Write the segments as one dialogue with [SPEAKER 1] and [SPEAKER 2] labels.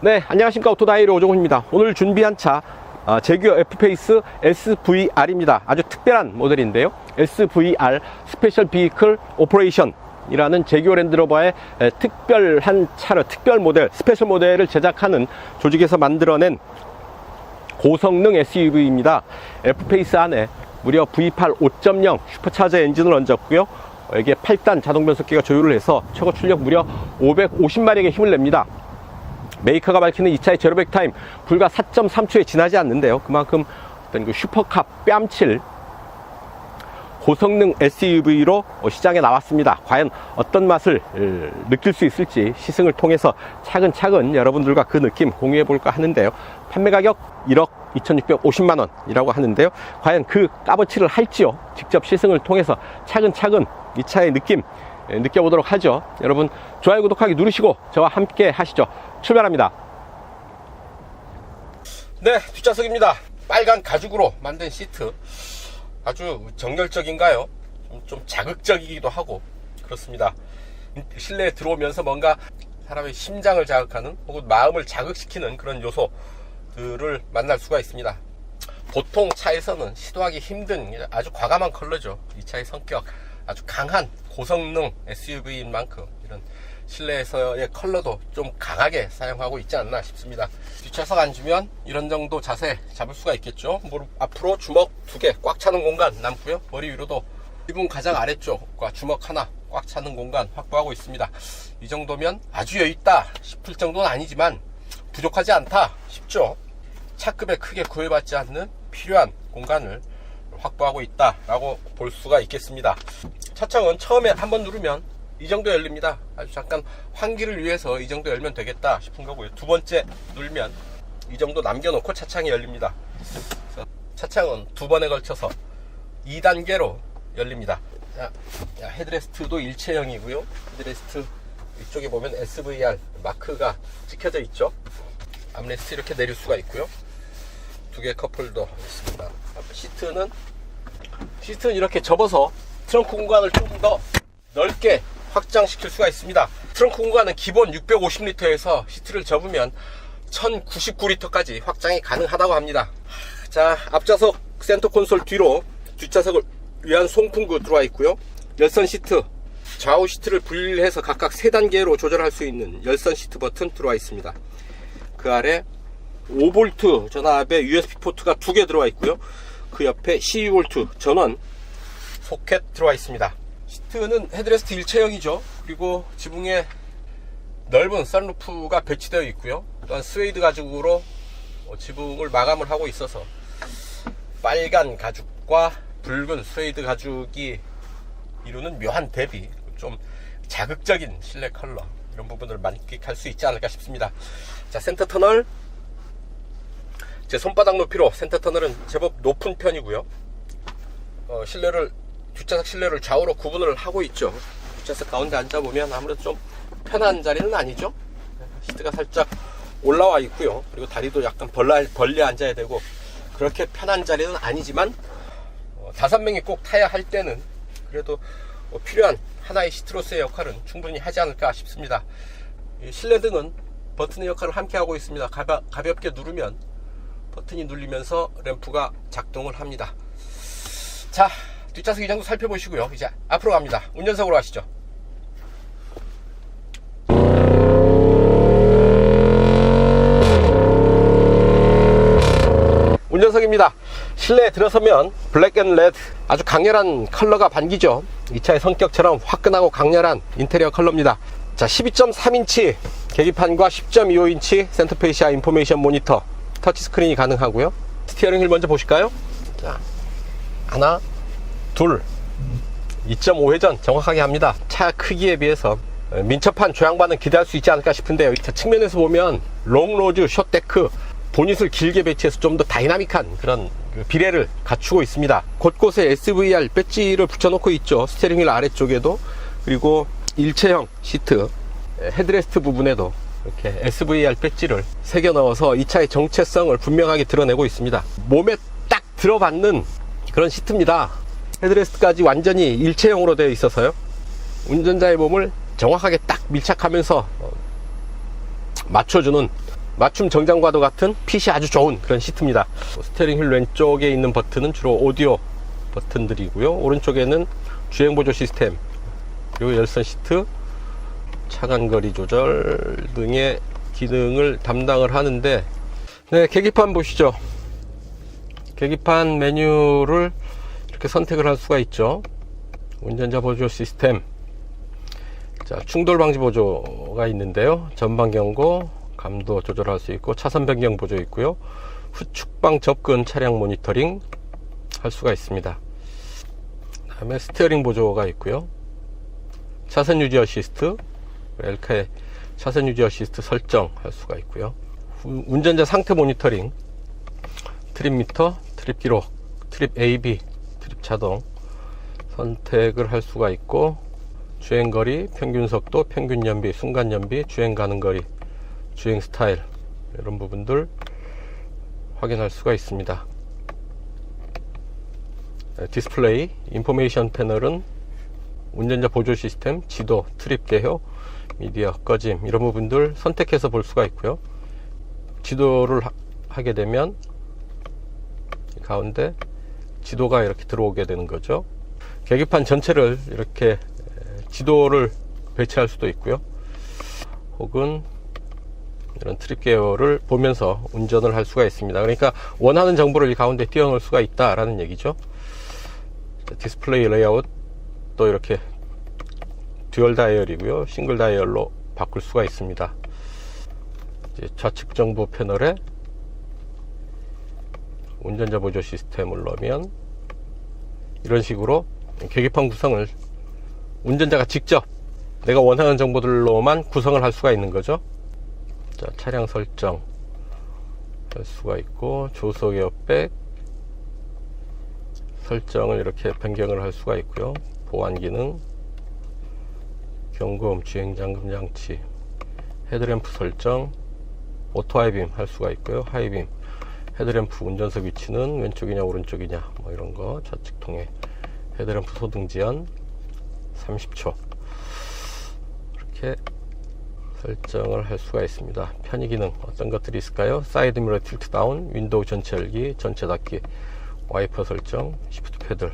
[SPEAKER 1] 네, 안녕하십니까. 오토다이로 오종훈입니다. 오늘 준비한 차 제규어 F페이스 SVR입니다. 아주 특별한 모델인데요. SVR 스페셜 비클 오퍼레이션 이라는 제규어 랜드로버의 특별한 차를, 특별 모델, 스페셜 모델을 제작하는 조직에서 만들어낸 고성능 SUV입니다. F페이스 안에 무려 V8 5.0 슈퍼차저 엔진을 얹었고요. 이게 8단 자동 변속기가 조율을 해서 최고 출력 무려 550마력의 힘을 냅니다. 메이커가 밝히는 이 차의 제로백 타임 불과 4.3초에 지나지 않는데요. 그만큼 어떤 그 슈퍼카 뺨칠 고성능 SUV로 시장에 나왔습니다. 과연 어떤 맛을 느낄 수 있을지 시승을 통해서 차근차근 여러분들과 그 느낌 공유해 볼까 하는데요. 판매 가격 1억 2,650만원이라고 하는데요. 과연 그 값어치를 할지요. 직접 시승을 통해서 차근차근 이 차의 느낌 느껴보도록 하죠. 여러분 좋아요 구독하기 누르시고 저와 함께 하시죠. 출발합니다. 네, 뒷좌석입니다. 빨간 가죽으로 만든 시트 아주 정열적인가요? 좀 자극적이기도 하고 그렇습니다. 실내에 들어오면서 뭔가 사람의 심장을 자극하는 혹은 마음을 자극시키는 그런 요소들을 만날 수가 있습니다. 보통 차에서는 시도하기 힘든 아주 과감한 컬러죠. 이 차의 성격 아주 강한 고성능 SUV인 만큼 이런 실내에서의 컬러도 좀 강하게 사용하고 있지 않나 싶습니다. 뒷좌석 앉으면 이런 정도 자세 잡을 수가 있겠죠. 무릎 앞으로 주먹 2개 꽉 차는 공간 남고요. 머리 위로도 지붕 가장 아래쪽과 주먹 하나 꽉 차는 공간 확보하고 있습니다. 이 정도면 아주 여유있다 싶을 정도는 아니지만 부족하지 않다 싶죠. 차급에 크게 구애받지 않는 필요한 공간을 확보하고 있다 라고 볼 수가 있겠습니다. 차창은 처음에 한번 누르면 이 정도 열립니다. 아주 잠깐 환기를 위해서 이 정도 열면 되겠다 싶은 거고요. 두 번째 눌면 이 정도 남겨놓고 차창이 열립니다. 그래서 차창은 두 번에 걸쳐서 2단계로 열립니다. 자, 헤드레스트도 일체형이고요. 헤드레스트 이쪽에 보면 SVR 마크가 찍혀져 있죠. 암레스트 이렇게 내릴 수가 있고요. 두 개 컵홀더 있습니다. 시트는 이렇게 접어서 트렁크 공간을 조금 더 넓게 확장시킬 수가 있습니다. 트렁크 공간은 기본 650리터에서 시트를 접으면 1099리터까지 확장이 가능하다고 합니다. 자, 앞좌석 센터 콘솔 뒤로 뒷좌석을 위한 송풍구 들어와 있고요. 열선 시트, 좌우 시트를 분리해서 각각 3단계로 조절할 수 있는 열선 시트 버튼 들어와 있습니다. 그 아래 5V 전압의 USB 포트가 2개 들어와 있고요. 그 옆에 12V 전원 소켓 들어와 있습니다. 시트는 헤드레스트 일체형이죠. 그리고 지붕에 넓은 선루프가 배치되어 있고요. 또한 스웨이드 가죽으로 지붕을 마감을 하고 있어서 빨간 가죽과 붉은 스웨이드 가죽이 이루는 묘한 대비, 좀 자극적인 실내 컬러 이런 부분을 만끽할 수 있지 않을까 싶습니다. 자, 센터 터널 제 손바닥 높이로 센터 터널은 제법 높은 편이고요. 뒷좌석 실내를 좌우로 구분을 하고 있죠. 뒷좌석 가운데 앉아보면 아무래도 좀 편한 자리는 아니죠. 시트가 살짝 올라와 있고요. 그리고 다리도 약간 벌려 앉아야 되고 그렇게 편한 자리는 아니지만 5명이 꼭 타야 할 때는 그래도 필요한 하나의 시트로서의 역할은 충분히 하지 않을까 싶습니다. 이 실내 등은 버튼의 역할을 함께 하고 있습니다. 가볍게 누르면 버튼이 눌리면서 램프가 작동을 합니다. 자, 뒷좌석 이 정도 살펴보시고요. 이제 앞으로 갑니다. 운전석으로 가시죠. 운전석입니다. 실내에 들어서면 블랙 앤 레드 아주 강렬한 컬러가 반기죠. 이 차의 성격처럼 화끈하고 강렬한 인테리어 컬러입니다. 자, 12.3인치 계기판과 10.25인치 센터페시아 인포메이션 모니터 터치스크린이 가능하고요. 스티어링 휠 먼저 보실까요? 자, 하나 둘 2.5회전 정확하게 합니다. 차 크기에 비해서 민첩한 조향반응 기대할 수 있지 않을까 싶은데요. 차 측면에서 보면 롱로즈 숏데크 보닛을 길게 배치해서 좀 더 다이나믹한 그런 비례를 갖추고 있습니다. 곳곳에 SVR 배지를 붙여놓고 있죠. 스티어링 휠 아래쪽에도, 그리고 일체형 시트 헤드레스트 부분에도 이렇게 SVR 배지를 새겨 넣어서 이 차의 정체성을 분명하게 드러내고 있습니다. 몸에 딱 들어받는 그런 시트입니다. 헤드레스트까지 완전히 일체형으로 되어 있어서요, 운전자의 몸을 정확하게 딱 밀착하면서 맞춰주는 맞춤 정장과도 같은 핏이 아주 좋은 그런 시트입니다. 스티어링 휠 왼쪽에 있는 버튼은 주로 오디오 버튼들이고요. 오른쪽에는 주행보조 시스템, 그리고 열선 시트, 차간거리 조절 등의 기능을 담당을 하는데, 네, 계기판 보시죠. 계기판 메뉴를 이렇게 선택을 할 수가 있죠. 운전자 보조 시스템, 자, 충돌 방지 보조가 있는데요. 전방 경고, 감도 조절할 수 있고, 차선 변경 보조 있고요. 후측방 접근 차량 모니터링 할 수가 있습니다. 그 다음에 스티어링 보조가 있고요. 차선 유지 어시스트, 엘카의 차선 유지 어시스트 설정 할 수가 있고요. 운전자 상태 모니터링, 트립 미터, 트립 기록, 트립 AB, 트립 자동 선택을 할 수가 있고, 주행거리, 평균 속도, 평균 연비, 순간 연비, 주행 가는 거리, 주행 스타일, 이런 부분들 확인할 수가 있습니다. 디스플레이, 인포메이션 패널은 운전자 보조 시스템, 지도, 트립 개요, 미디어, 꺼짐, 이런 부분들 선택해서 볼 수가 있고요. 지도를 하게 되면 가운데 지도가 이렇게 들어오게 되는 거죠. 계기판 전체를 이렇게 지도를 배치할 수도 있고요. 혹은 이런 트립 계열을 보면서 운전을 할 수가 있습니다. 그러니까 원하는 정보를 이 가운데 띄워놓을 수가 있다라는 얘기죠. 디스플레이 레이아웃 또 이렇게 듀얼 다이얼이고요. 싱글 다이얼로 바꿀 수가 있습니다. 이제 좌측 정보 패널에 운전자 보조 시스템을 넣으면 이런 식으로 계기판 구성을 운전자가 직접 내가 원하는 정보들로만 구성을 할 수가 있는 거죠. 자, 차량 설정 할 수가 있고, 조속 에어백 설정을 이렇게 변경을 할 수가 있고요. 보안 기능, 경고음, 주행 잠금 장치, 헤드램프 설정, 오토 하이빔 할 수가 있고요. 하이빔, 헤드램프 운전석 위치는 왼쪽이냐 오른쪽이냐 뭐 이런 거, 좌측 통해, 헤드램프 소등 지연 30초 이렇게 설정을 할 수가 있습니다. 편의 기능 어떤 것들이 있을까요? 사이드 미러 틸트 다운, 윈도우 전체 열기, 전체 닫기, 와이퍼 설정, 시프트 패들,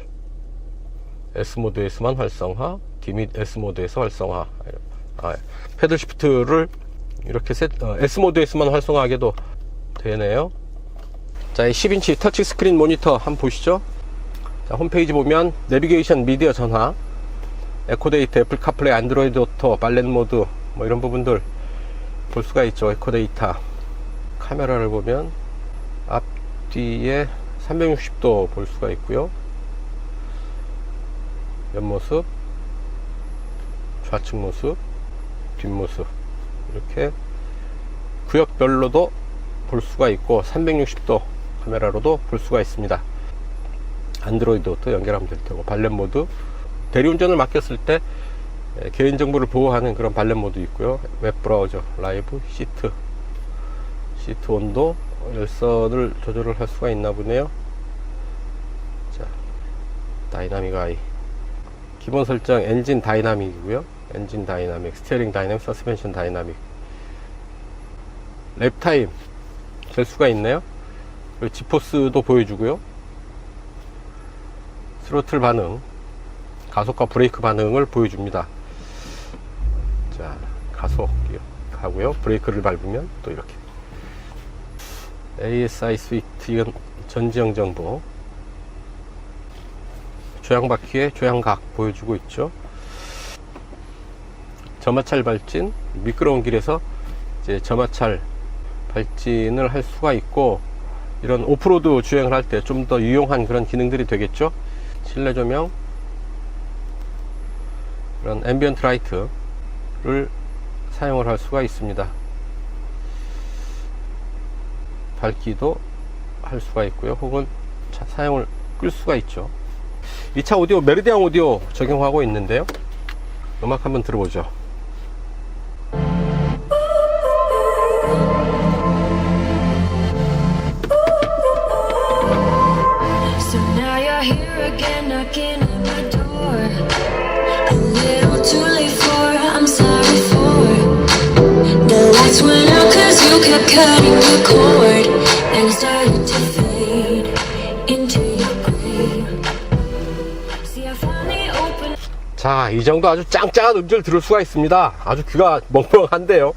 [SPEAKER 1] S 모드에서만 활성화, D 및 S 모드에서 활성화. 패들 시프트를 이렇게 S 모드에서만 활성화하게도 되네요. 자, 이 10인치 터치 스크린 모니터 한번 보시죠. 자, 홈페이지 보면 내비게이션, 미디어 전화, 에코데이터, 애플 카플레이, 안드로이드 오토, 발렌 모드 뭐 이런 부분들 볼 수가 있죠. 에코데이터. 카메라를 보면 앞뒤에 360도 볼 수가 있고요. 옆모습, 좌측 모습, 뒷모습 이렇게 구역별로도 볼 수가 있고 360도 카메라로도 볼 수가 있습니다. 안드로이드 오토 연결하면 될 테고, 발렌 모드, 대리운전을 맡겼을 때 개인정보를 보호하는 그런 발렌 모드 있고요. 웹브라우저, 라이브, 시트 온도, 열선을 조절을 할 수가 있나 보네요. 자, 다이나믹 아이, 기본 설정 엔진 다이나믹이고요. 엔진 다이나믹, 스티어링 다이나믹, 서스펜션 다이나믹, 랩타임 잴 수가 있네요. 그리고 지포스도 보여주고요. 스로틀 반응, 가속과 브레이크 반응을 보여줍니다. 자, 가속하고요. 브레이크를 밟으면 또 이렇게 ASI 스위트, 이건 전지형 정보, 조향바퀴의 조향각 보여주고 있죠. 저마찰 발진, 미끄러운 길에서 이제 저마찰 발진을 할 수가 있고, 이런 오프로드 주행을 할 때 좀 더 유용한 그런 기능들이 되겠죠. 실내 조명, 이런 앰비언트 라이트를 사용을 할 수가 있습니다. 밝기도 할 수가 있고요. 혹은 사용을 끌 수가 있죠. 2차 오디오, 메리디안 오디오 적용하고 있는데요. 음악 한번 들어보죠.
[SPEAKER 2] So now you're here again, knocking at my door. A little too late for, I'm sorry for. The lights went out 'cause you you're cutting the cord and starting to fade into your grave. See, I finally opened.
[SPEAKER 1] 자, 이 정도 아주 짱짱한 음질을 들을 수가 있습니다. 아주 귀가 멍멍한데요.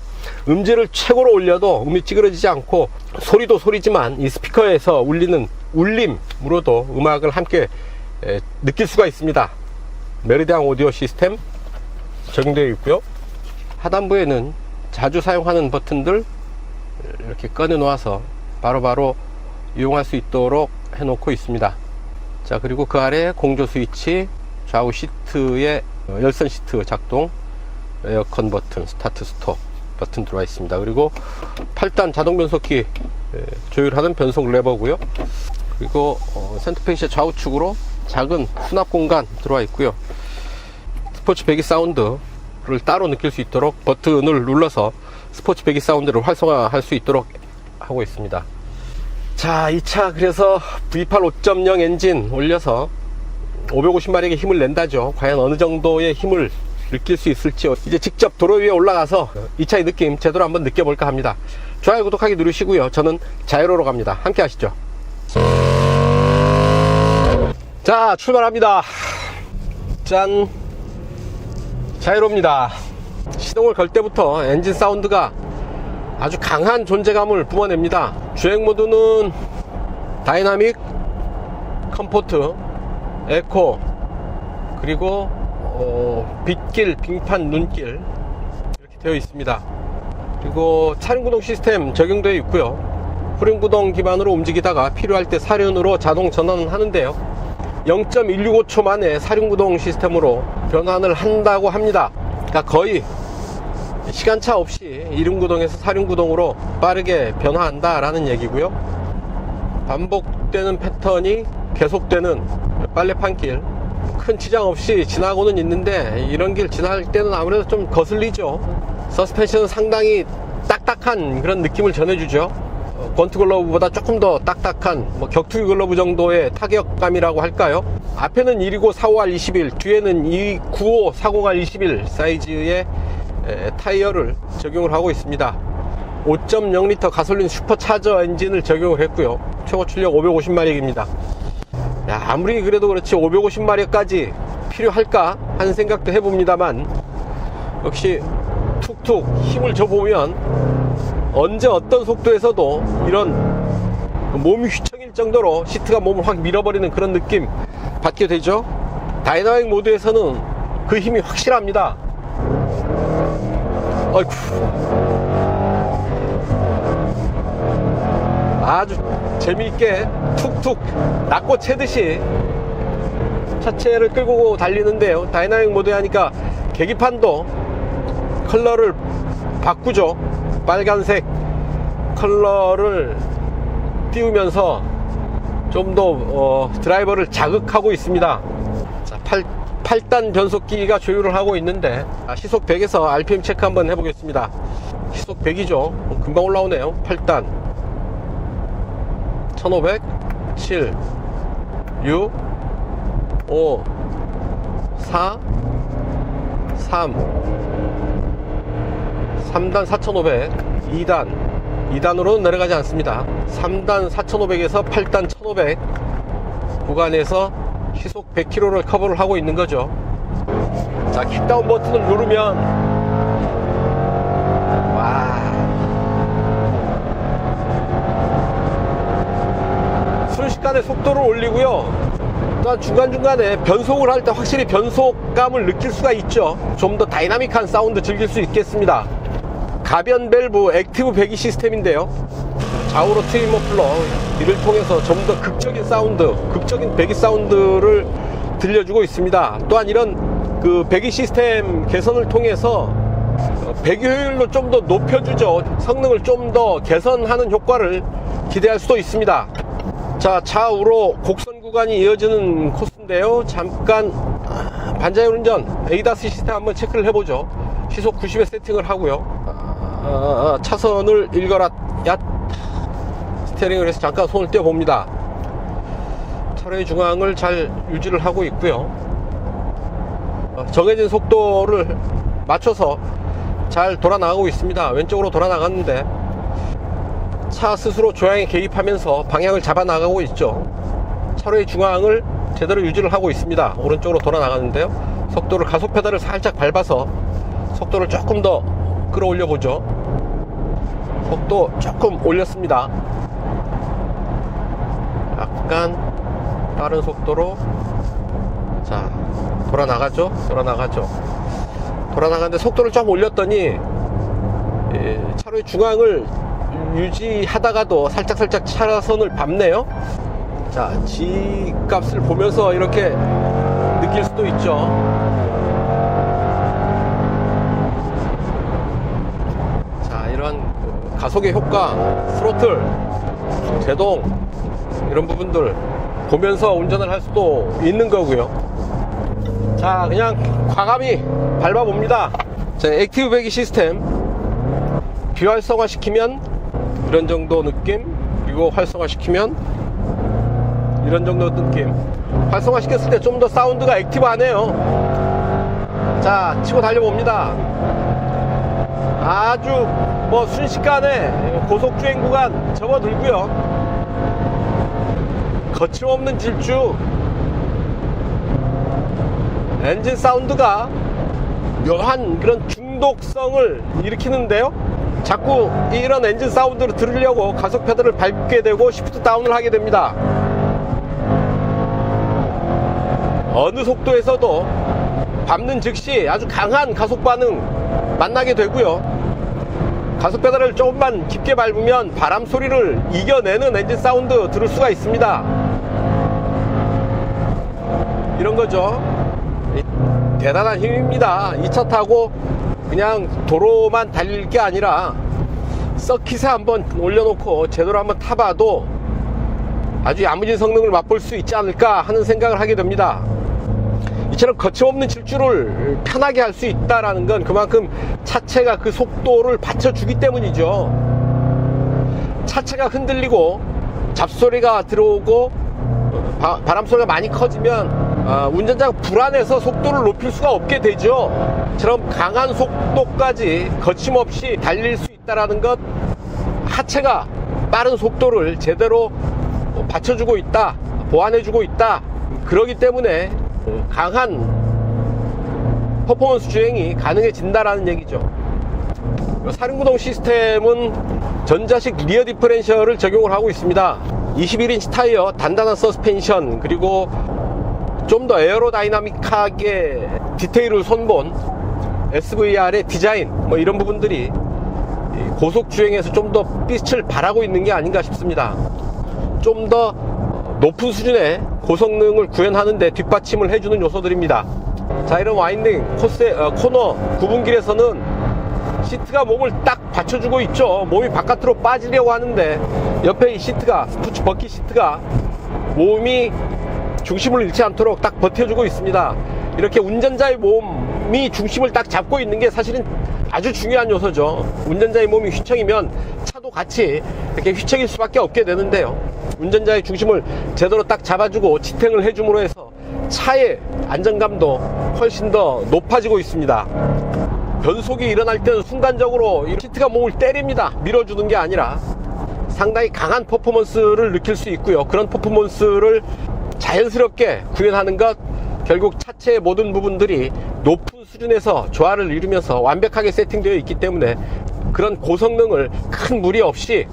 [SPEAKER 1] 음질을 최고로 올려도 음이 찌그러지지 않고 소리도 소리지만 이 스피커에서 울리는 울림으로도 음악을 함께 느낄 수가 있습니다. 메리디안 오디오 시스템 적용되어 있고요. 하단부에는 자주 사용하는 버튼들 이렇게 꺼내 놓아서 바로바로 이용할 수 있도록 해 놓고 있습니다. 자, 그리고 그 아래 공조 스위치, 좌우 시트에 열선 시트 작동, 에어컨 버튼, 스타트 스톱 버튼 들어와 있습니다. 그리고 8단 자동 변속기 조율하는 변속 레버고요. 그리고 센터페이스 좌우측으로 작은 수납 공간 들어와 있고요. 스포츠 배기 사운드를 따로 느낄 수 있도록 버튼을 눌러서 스포츠 배기 사운드를 활성화할 수 있도록 하고 있습니다. 자, 이 차 그래서 V8 5.0 엔진 올려서 550마력의 힘을 낸다죠. 과연 어느 정도의 힘을 느낄 수 있을지 이제 직접 도로 위에 올라가서 이 차의 느낌 제대로 한번 느껴볼까 합니다. 좋아요, 구독하기 누르시고요. 저는 자이로로 갑니다. 함께 하시죠. 자, 출발합니다. 짠, 자이로입니다. 시동을 걸 때부터 엔진 사운드가 아주 강한 존재감을 뿜어냅니다. 주행 모드는 다이나믹, 컴포트, 에코, 그리고 빗길, 빙판, 눈길 이렇게 되어 있습니다. 그리고 차륜구동 시스템 적용되어 있고요. 후륜구동 기반으로 움직이다가 필요할 때 사륜으로 자동 전환을 하는데요. 0.165초 만에 사륜구동 시스템으로 변환을 한다고 합니다. 그러니까 거의 시간차 없이 이륜구동에서 사륜구동으로 빠르게 변화한다 라는 얘기고요. 반복되는 패턴이 계속되는 빨래판길, 큰 지장 없이 지나고는 있는데 이런 길 지날 때는 아무래도 좀 거슬리죠. 서스펜션은 상당히 딱딱한 그런 느낌을 전해주죠. 권투 글러브보다 조금 더 딱딱한 격투기 글러브 정도의 타격감이라고 할까요. 앞에는 125 45R 21, 뒤에는 295 40R 21 사이즈의 타이어를 적용을 하고 있습니다. 5.0L 가솔린 슈퍼차저 엔진을 적용을 했고요. 최고 출력 550마력입니다. 야, 아무리 그래도 그렇지 550마력까지 필요할까 하는 생각도 해봅니다만, 역시 툭툭 힘을 줘보면 언제 어떤 속도에서도 이런 몸이 휘청일 정도로 시트가 몸을 확 밀어버리는 그런 느낌 받게 되죠. 다이나믹 모드에서는 그 힘이 확실합니다. 어이쿠, 아주 재미있게 툭툭 낙고 채듯이 차체를 끌고 달리는데요. 다이나믹 모드 하니까 계기판도 컬러를 바꾸죠. 빨간색 컬러를 띄우면서 좀 더 드라이버를 자극하고 있습니다. 자, 8단 변속기가 조율을 하고 있는데 시속 100에서 RPM 체크 한번 해보겠습니다. 시속 100이죠. 금방 올라오네요. 8단 1500, 7, 6, 5, 4, 3, 3단 4500, 2단으로는 내려가지 않습니다. 3단 4500에서 8단 1500 구간에서 시속 100km를 커버를 하고 있는 거죠. 자, 킥다운 버튼을 누르면 와, 순식간에 속도를 올리고요. 또한 중간중간에 변속을 할 때 확실히 변속감을 느낄 수가 있죠. 좀 더 다이나믹한 사운드 즐길 수 있겠습니다. 가변 밸브 액티브 배기 시스템인데요. 좌우로 트윈 머플러 이를 통해서 좀 더 극적인 사운드, 극적인 배기 사운드를 들려주고 있습니다. 또한 이런 그 배기 시스템 개선을 통해서 배기 효율도 좀 더 높여주죠. 성능을 좀 더 개선하는 효과를 기대할 수도 있습니다. 자, 좌우로 곡선 구간이 이어지는 코스인데요. 잠깐 반자율 운전 ADAS 시스템 한번 체크를 해보죠. 시속 90에 세팅을 하고요. 차선을 읽어라 야, 스티어링을 해서 잠깐 손을 떼어 봅니다. 차로의 중앙을 잘 유지를 하고 있고요. 정해진 속도를 맞춰서 잘 돌아 나가고 있습니다. 왼쪽으로 돌아 나갔는데 차 스스로 조향에 개입하면서 방향을 잡아 나가고 있죠. 차로의 중앙을 제대로 유지를 하고 있습니다. 오른쪽으로 돌아 나가는데요. 속도를, 가속 페달을 살짝 밟아서 속도를 조금 더 끌어올려 보죠. 속도 조금 올렸습니다. 약간 빠른 속도로, 자, 돌아 나가죠. 돌아 나가는데 속도를 좀 올렸더니 차로의 중앙을 유지하다가도 살짝 차선을 밟네요. 자, G 값을 보면서 이렇게 느낄 수도 있죠. 자, 이런 가속의 효과, 스로틀, 제동, 이런 부분들 보면서 운전을 할 수도 있는 거고요. 자, 그냥 과감히 밟아봅니다. 자, 액티브 배기 시스템 비활성화 시키면 이런 정도 느낌, 그리고 활성화 시키면 이런 정도 느낌. 활성화 시켰을 때 좀 더 사운드가 액티브하네요. 자, 치고 달려봅니다. 아주 뭐 순식간에 고속주행 구간 접어들고요. 거침없는 질주, 엔진 사운드가 묘한 그런 중독성을 일으키는데요. 자꾸 이런 엔진 사운드를 들으려고 가속 페달을 밟게 되고 시프트 다운을 하게 됩니다. 어느 속도에서도 밟는 즉시 아주 강한 가속 반응 만나게 되고요. 가속 페달을 조금만 깊게 밟으면 바람 소리를 이겨내는 엔진 사운드 들을 수가 있습니다. 이런 거죠. 대단한 힘입니다. 이 차 타고 그냥 도로만 달릴 게 아니라 서킷에 한번 올려놓고 제대로 한번 타봐도 아주 야무진 성능을 맛볼 수 있지 않을까 하는 생각을 하게 됩니다. 이처럼 거침없는 질주를 편하게 할 수 있다는 건 그만큼 차체가 그 속도를 받쳐주기 때문이죠. 차체가 흔들리고 잡소리가 들어오고 바람소리가 많이 커지면 운전자가 불안해서 속도를 높일 수가 없게 되죠. 처럼 강한 속도까지 거침없이 달릴 수 있다는 것, 하체가 빠른 속도를 제대로 받쳐주고 있다, 보완해주고 있다. 그러기 때문에 강한 퍼포먼스 주행이 가능해진다라는 얘기죠. 사륜구동 시스템은 전자식 리어 디퍼렌셜을 적용을 하고 있습니다. 21인치 타이어, 단단한 서스펜션, 그리고 좀 더 에어로다이나믹하게 디테일을 손본 SVR의 디자인, 뭐 이런 부분들이 고속 주행에서 좀 더 빛을 발하고 있는 게 아닌가 싶습니다. 좀 더 높은 수준의 고성능을 구현하는데 뒷받침을 해주는 요소들입니다. 자, 이런 와인딩 코너 구분길에서는 시트가 몸을 딱 받쳐주고 있죠. 몸이 바깥으로 빠지려고 하는데 옆에 이 시트가, 스포츠 버킷 시트가 몸이 중심을 잃지 않도록 딱 버텨주고 있습니다. 이렇게 운전자의 몸이 중심을 딱 잡고 있는 게 사실은 아주 중요한 요소죠. 운전자의 몸이 휘청이면 차도 같이 이렇게 휘청일 수밖에 없게 되는데요. 운전자의 중심을 제대로 딱 잡아주고 지탱을 해줌으로 해서 차의 안정감도 훨씬 더 높아지고 있습니다. 변속이 일어날 때는 순간적으로 이 시트가 몸을 때립니다. 밀어주는 게 아니라 상당히 강한 퍼포먼스를 느낄 수 있고요. 그런 퍼포먼스를 자연스럽게 구현하는 것, 결국 차체의 모든 부분들이 높은 수준에서 조화를 이루면서 완벽하게 세팅되어 있기 때문에 그런 고성능을 큰 무리 없이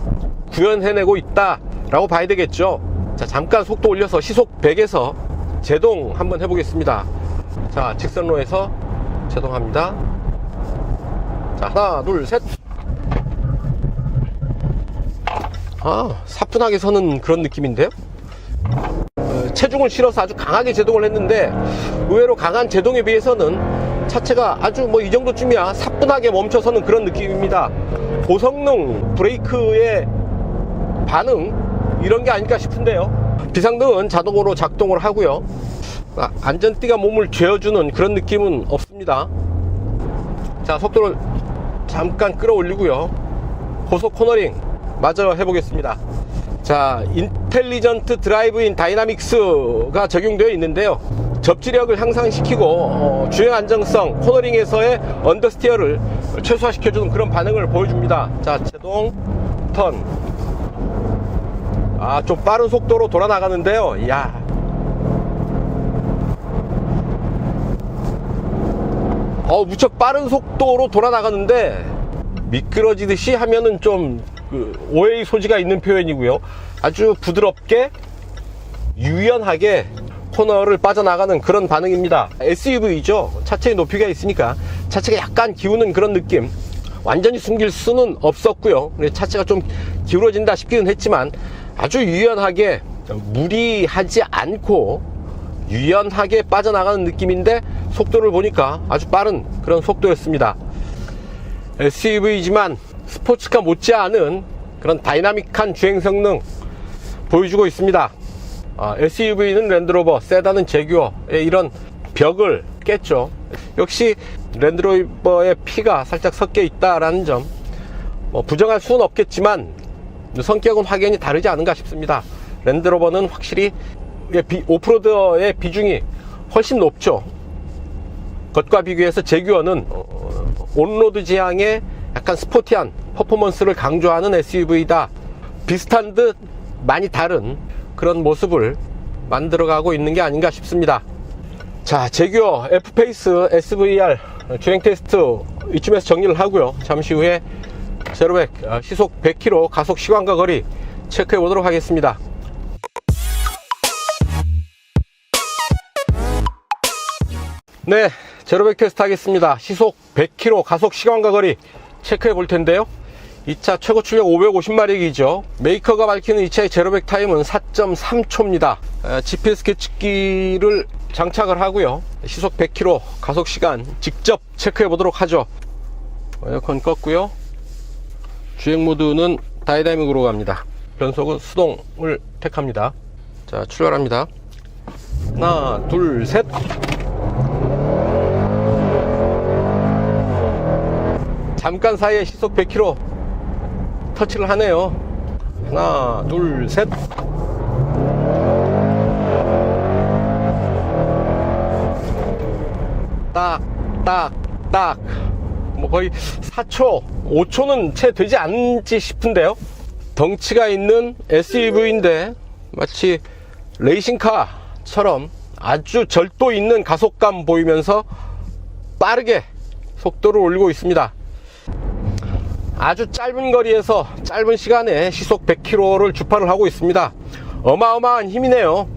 [SPEAKER 1] 구현해내고 있다라고 봐야 되겠죠. 자, 잠깐 속도 올려서 시속 100에서 제동 한번 해보겠습니다. 자, 직선로에서 제동합니다. 자, 하나, 둘, 셋. 사뿐하게 서는 그런 느낌인데요. 체중을 실어서 아주 강하게 제동을 했는데 의외로 강한 제동에 비해서는 차체가 아주 뭐 이 정도쯤이야 사뿐하게 멈춰서는 그런 느낌입니다. 고성능 브레이크의 반응, 이런 게 아닐까 싶은데요. 비상등은 자동으로 작동을 하고요. 안전띠가 몸을 죄어주는 그런 느낌은 없습니다. 자, 속도를 잠깐 끌어올리고요. 고속 코너링 마저 해보겠습니다. 자, 인텔리전트 드라이브인 다이나믹스가 적용되어 있는데요. 접지력을 향상시키고 주행 안정성, 코너링에서의 언더스티어를 최소화시켜주는 그런 반응을 보여줍니다. 자, 제동, 턴, 좀 빠른 속도로 돌아 나가는데요. 이야, 무척 빠른 속도로 돌아 나가는데 미끄러지듯이 하면은 좀 오해의 소지가 있는 표현이고요. 아주 부드럽게 유연하게 코너를 빠져나가는 그런 반응입니다. SUV죠. 차체의 높이가 있으니까 차체가 약간 기우는 그런 느낌. 완전히 숨길 수는 없었고요. 차체가 좀 기울어진다 싶기는 했지만 아주 유연하게, 무리하지 않고 유연하게 빠져나가는 느낌인데 속도를 보니까 아주 빠른 그런 속도였습니다. SUV지만 스포츠카 못지않은 그런 다이나믹한 주행 성능 보여주고 있습니다. SUV는 랜드로버, 세단은 제규어의 이런 벽을 깼죠. 역시 랜드로버의 피가 살짝 섞여 있다라는 점, 부정할 수는 없겠지만 성격은 확연히 다르지 않은가 싶습니다. 랜드로버는 확실히 오프로드의 비중이 훨씬 높죠. 것과 비교해서 제규어는 온로드 지향의 약간 스포티한 퍼포먼스를 강조하는 SUV다. 비슷한 듯 많이 다른 그런 모습을 만들어가고 있는 게 아닌가 싶습니다. 자, 제규어 F페이스 SVR 주행 테스트 이쯤에서 정리를 하고요. 잠시 후에 제로백 시속 100km 가속 시간과 거리 체크해 보도록 하겠습니다. 네, 제로백 테스트 하겠습니다. 시속 100km 가속 시간과 거리 체크해 볼 텐데요. 이 차 최고 출력 550마력이죠. 메이커가 밝히는 이 차의 제로백 타임은 4.3초입니다. GPS 계측기를 장착을 하고요. 시속 100km 가속 시간 직접 체크해 보도록 하죠. 에어컨 껐고요. 주행 모드는 다이나믹으로 갑니다. 변속은 수동을 택합니다. 자, 출발합니다. 하나, 둘, 셋. 잠깐 사이에 시속 100km 터치를 하네요. 하나, 둘, 셋. 딱. 거의 4초, 5초는 채 되지 않지 싶은데요. 덩치가 있는 SUV인데 마치 레이싱카처럼 아주 절도 있는 가속감 보이면서 빠르게 속도를 올리고 있습니다. 아주 짧은 거리에서 짧은 시간에 시속 100km를 주파를 하고 있습니다. 어마어마한 힘이네요.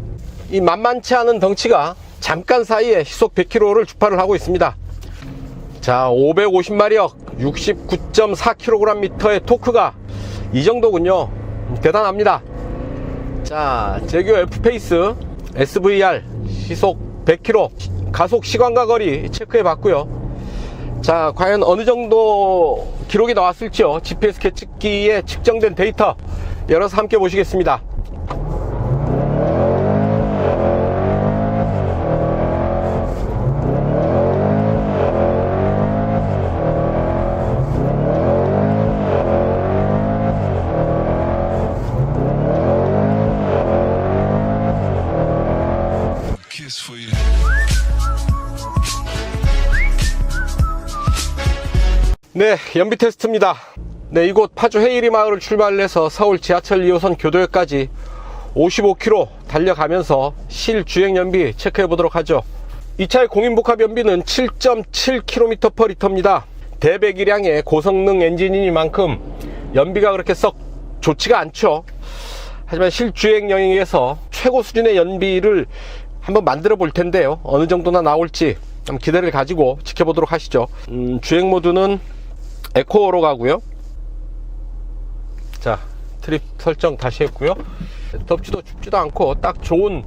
[SPEAKER 1] 이 만만치 않은 덩치가 잠깐 사이에 시속 100km를 주파를 하고 있습니다. 자, 550마력 69.4kgm의 토크가 이 정도군요. 대단합니다. 자, 제규어 F페이스 SVR 시속 100km 가속 시간과 거리 체크해 봤고요. 자, 과연 어느 정도 기록이 나왔을지요. GPS 계측기에 측정된 데이터 열어서 함께 보시겠습니다. 네, 연비 테스트입니다. 네, 이곳 파주 해이리 마을을 출발해서 서울 지하철 2호선 교도역까지 55km 달려가면서 실 주행 연비 체크해 보도록 하죠. 이 차의 공인복합 연비는 7.7km/L입니다. 대배기량의 고성능 엔진이니만큼 연비가 그렇게 썩 좋지가 않죠. 하지만 실주행 영역에서 최고 수준의 연비를 한번 만들어 볼 텐데요. 어느 정도나 나올지 좀 기대를 가지고 지켜보도록 하시죠. 주행 모드는 에코로 가고요. 자, 트립 설정 다시 했고요. 덥지도 춥지도 않고 딱 좋은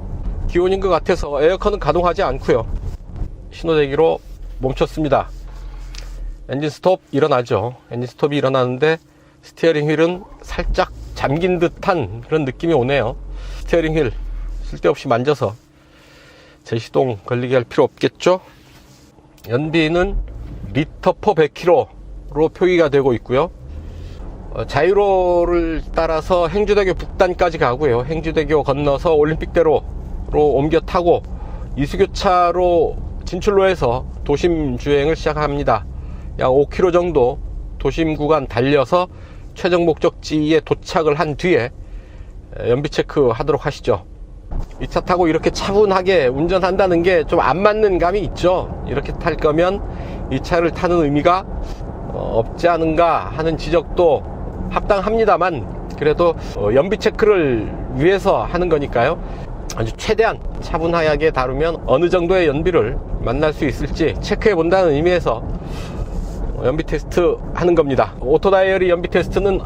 [SPEAKER 1] 기온인 것 같아서 에어컨은 가동하지 않고요. 신호대기로 멈췄습니다. 엔진 스톱 일어나죠. 엔진 스톱이 일어나는데 스티어링 휠은 살짝 잠긴 듯한 그런 느낌이 오네요. 스티어링 휠 쓸데없이 만져서 제시동 걸리게 할 필요 없겠죠. 연비는 리터 퍼 100km로 표기가 되고 있고요. 자유로를 따라서 행주대교 북단까지 가고요. 행주대교 건너서 올림픽대로로 옮겨 타고 이수교차로 진출로 해서 도심 주행을 시작합니다. 약 5km 정도 도심 구간 달려서 최종 목적지에 도착을 한 뒤에 연비 체크 하도록 하시죠. 이 차 타고 이렇게 차분하게 운전한다는 게 좀 안 맞는 감이 있죠. 이렇게 탈 거면 이 차를 타는 의미가 없지 않은가 하는 지적도 합당합니다만, 그래도 연비 체크를 위해서 하는 거니까요. 아주 최대한 차분하게 다루면 어느 정도의 연비를 만날 수 있을지 체크해 본다는 의미에서 연비 테스트 하는 겁니다. 오토다이어리 연비 테스트는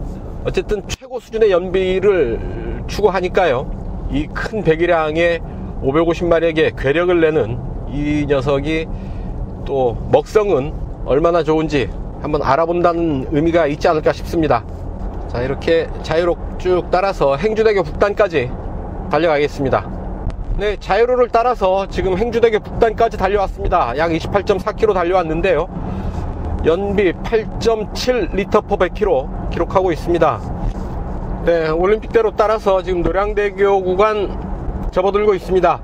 [SPEAKER 1] 어쨌든 최고 수준의 연비를 추구하니까요. 이 큰 배기량의 550마력의 괴력을 내는 이 녀석이 또 먹성은 얼마나 좋은지 한번 알아본다는 의미가 있지 않을까 싶습니다. 자, 이렇게 자유로 쭉 따라서 행주대교 북단까지 달려가겠습니다. 네, 자유로를 따라서 지금 행주대교 북단까지 달려왔습니다. 약 28.4km 달려왔는데요. 연비 8.7L/100km 기록하고 있습니다. 네, 올림픽대로 따라서 지금 노량대교 구간 접어들고 있습니다.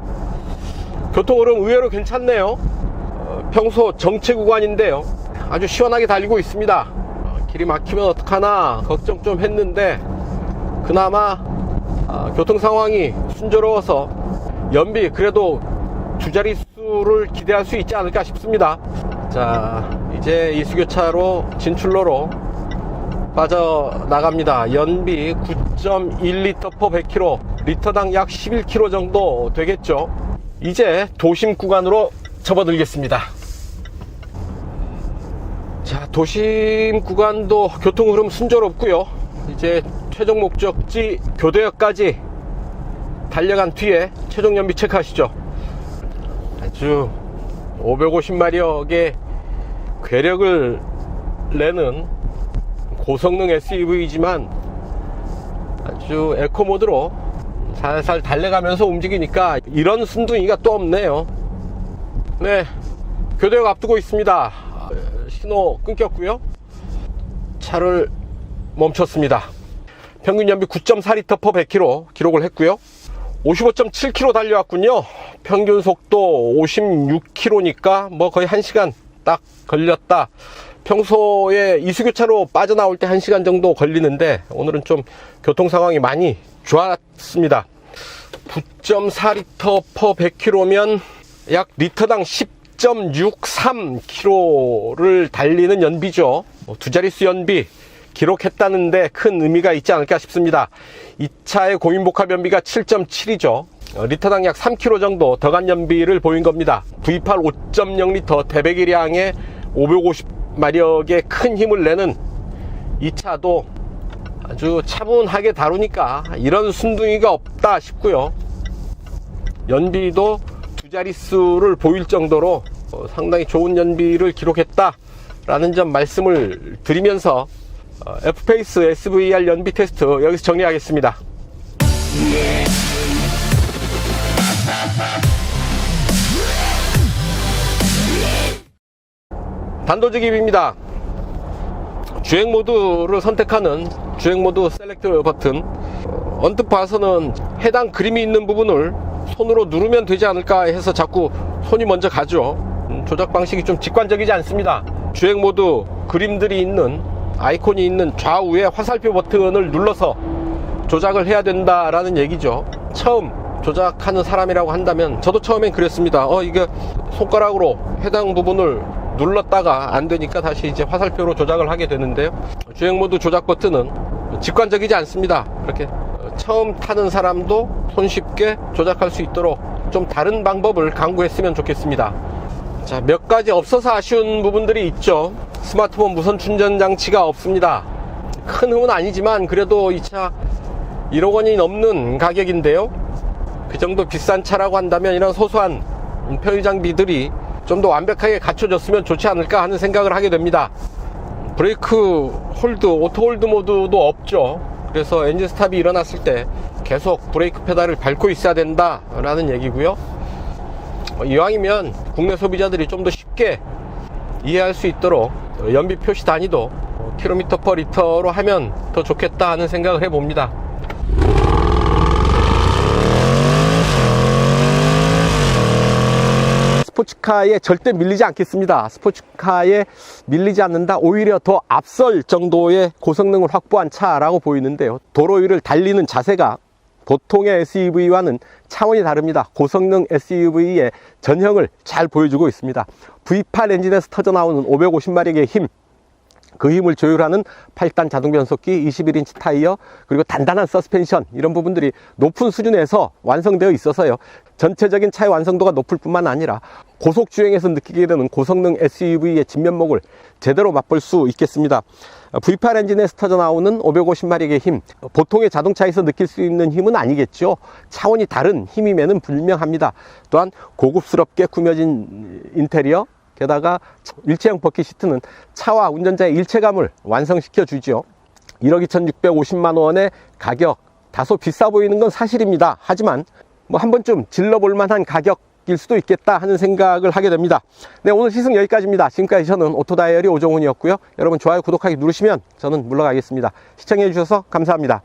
[SPEAKER 1] 교통흐름 의외로 괜찮네요. 평소 정체 구간인데요. 아주 시원하게 달리고 있습니다. 길이 막히면 어떡하나 걱정 좀 했는데 그나마 교통 상황이 순조로워서 연비 그래도 두 자릿수를 기대할 수 있지 않을까 싶습니다. 자, 이제 이수교차로 진출로로 빠져나갑니다. 연비 9.1L/100km, 리터당 약 11km 정도 되겠죠. 이제 도심 구간으로 접어들겠습니다. 자, 도심 구간도 교통 흐름 순조롭고요. 이제 최종 목적지 교대역까지 달려간 뒤에 최종 연비 체크하시죠. 아주 550마력의 괴력을 내는 고성능 SUV이지만 아주 에코모드로 살살 달려가면서 움직이니까 이런 순둥이가 또 없네요. 네, 교대역 앞두고 있습니다. 신호 끊겼고요. 차를 멈췄습니다. 평균 연비 9.4L/100km 기록을 했고요. 55.7km 달려왔군요. 평균 속도 56km니까 뭐 거의 1시간 딱 걸렸다. 평소에 이수교차로 빠져나올 때 1시간 정도 걸리는데 오늘은 좀 교통 상황이 많이 좋았습니다. 9.4L/100km면 약 리터당 10.63km를 달리는 연비죠. 두 자릿수 연비 기록했다는데 큰 의미가 있지 않을까 싶습니다. 이 차의 고민복합 연비가 7.7이죠. 리터당 약 3km 정도 더 간 연비를 보인 겁니다. V8 5.0L 대배기량의 550마력의 큰 힘을 내는 이 차도 아주 차분하게 다루니까 이런 순둥이가 없다 싶고요. 연비도 두 자릿수를 보일 정도로 상당히 좋은 연비를 기록했다라는 점 말씀을 드리면서 F페이스 SVR 연비 테스트 여기서 정리하겠습니다. 단도직입입니다. 주행 모드를 선택하는 주행 모드 셀렉트 버튼, 언뜻 봐서는 해당 그림이 있는 부분을 손으로 누르면 되지 않을까 해서 자꾸 손이 먼저 가죠. 조작 방식이 좀 직관적이지 않습니다. 주행 모드 그림들이 있는 아이콘이 있는 좌우에 화살표 버튼을 눌러서 조작을 해야 된다라는 얘기죠. 처음 조작하는 사람이라고 한다면 저도 처음엔 그랬습니다. 이게 손가락으로 해당 부분을 눌렀다가 안 되니까 다시 이제 화살표로 조작을 하게 되는데요. 주행 모드 조작 버튼은 직관적이지 않습니다. 이렇게 처음 타는 사람도 손쉽게 조작할 수 있도록 좀 다른 방법을 강구했으면 좋겠습니다. 자, 몇 가지 없어서 아쉬운 부분들이 있죠. 스마트폰 무선 충전 장치가 없습니다. 큰 흠은 아니지만 그래도 이 차 1억 원이 넘는 가격인데요. 그 정도 비싼 차라고 한다면 이런 소소한 편의 장비들이 좀 더 완벽하게 갖춰졌으면 좋지 않을까 하는 생각을 하게 됩니다. 브레이크 홀드, 오토 홀드 모드도 없죠. 그래서 엔진 스탑이 일어났을 때 계속 브레이크 페달을 밟고 있어야 된다라는 얘기고요. 이왕이면 국내 소비자들이 좀 더 쉽게 이해할 수 있도록 연비 표시 단위도 킬로미터 퍼 리터로 하면 더 좋겠다 하는 생각을 해봅니다. 스포츠카에 절대 밀리지 않겠습니다. 스포츠카에 밀리지 않는다, 오히려 더 앞설 정도의 고성능을 확보한 차라고 보이는데요. 도로 위를 달리는 자세가 보통의 SUV와는 차원이 다릅니다. 고성능 SUV의 전형을 잘 보여주고 있습니다. V8 엔진에서 터져나오는 550마력의 힘, 그 힘을 조율하는 8단 자동 변속기, 21인치 타이어, 그리고 단단한 서스펜션, 이런 부분들이 높은 수준에서 완성되어 있어서요, 전체적인 차의 완성도가 높을 뿐만 아니라 고속주행에서 느끼게 되는 고성능 SUV의 진면목을 제대로 맛볼 수 있겠습니다. V8 엔진에서 터져나오는 550마력의 힘, 보통의 자동차에서 느낄 수 있는 힘은 아니겠죠. 차원이 다른 힘임에는 분명합니다. 또한 고급스럽게 꾸며진 인테리어, 게다가 일체형 버킷 시트는 차와 운전자의 일체감을 완성시켜 주죠. 1억 2,650만 원의 가격, 다소 비싸 보이는 건 사실입니다. 하지만 뭐 한 번쯤 질러볼 만한 가격일 수도 있겠다 하는 생각을 하게 됩니다. 네, 오늘 시승 여기까지입니다. 지금까지 저는 오토다이어리 오정훈이었고요. 여러분 좋아요, 구독하기 누르시면 저는 물러가겠습니다. 시청해 주셔서 감사합니다.